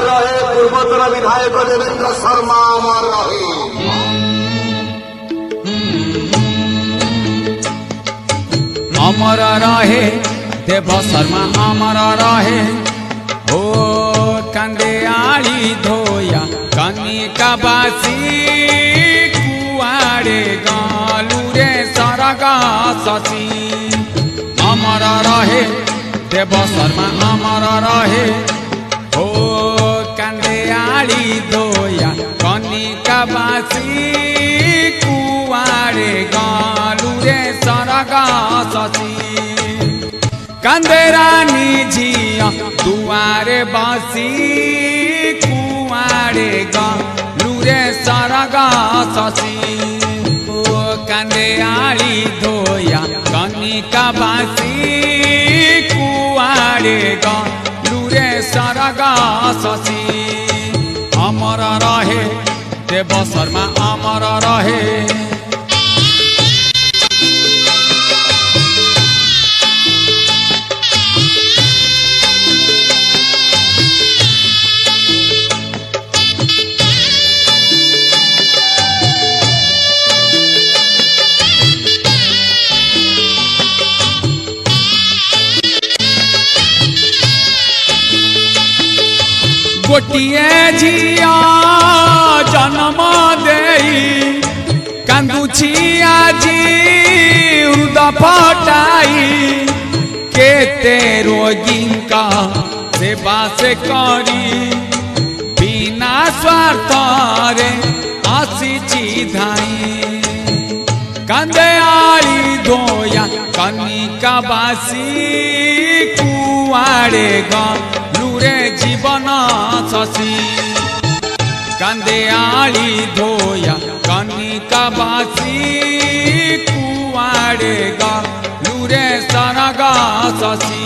रहे पूर्वोत्तर विधायक देवेंद्र शर्मा अमर रहे। अमर रहे देव शर्मा अमर रहे। ओ कंदे आली धोया कनिका बासी कुआड़े गालू रे सरगा शशि। अमर रहे देव शर्मा अमर रहे। ओ कंदे आली धोया कनिका बासी कुआड़े गालू रे सरगा शशि। कंदे रानी झिया दुआरे बासी कुआड़े गालू रे सरगा शशि। ओ कंदे आली धोया कनिका बासी कुआड़े गालू रे सरगा शशि। अमर रहे देव शर्मा अमर रहे। गोटिए झिया जन्म देई कांदुछि आजी हृदय फटाई। केते रोगिंका सेवा से करी बिना स्वार्थ रे आसीछि धाई। कंदे आली धोया कनिका बासी कुआड़े गालू रे जीवन शशि। कंदे आली धोया कनिका बासी कुआड़े गालू रे सरगा शशि।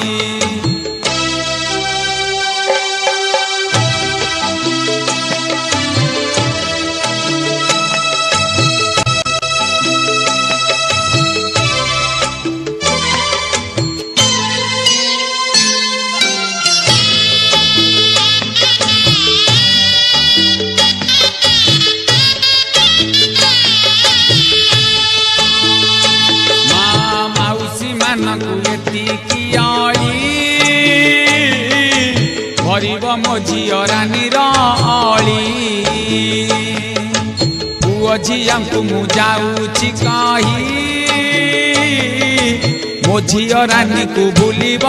भरिब मो झियो रानी रली। पुओ झिया को मु जाऊछि कही मो झियो रानी को भूलिब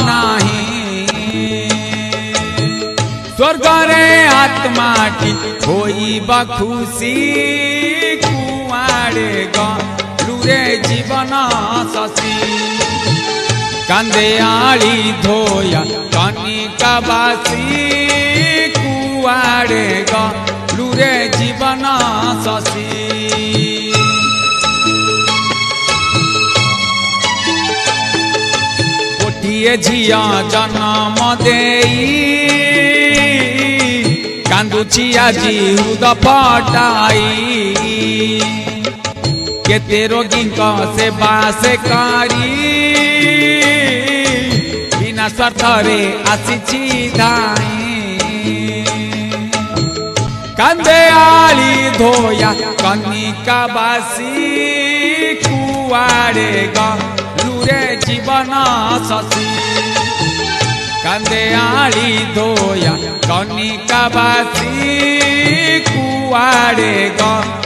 नाही। स्वर्ग रे आत्माटी होइब खुशी कुआड़े गालू रे जीवन शशि। कंदे आली धोया कनिका बासी कुआड़े गालू रे जीवन शशि। गोटिए झिया जन्म देई कांदुछि आजी हृदय फटाई। केते रोगिंका सेवा से करी बिना स्वार्थ रे आसीछि धाई। कंदे आली धोया कनिका बासी कुआड़े गालू रे जीवन शशि। कंदे आली धोया कनिका बासी कुआड़े गालू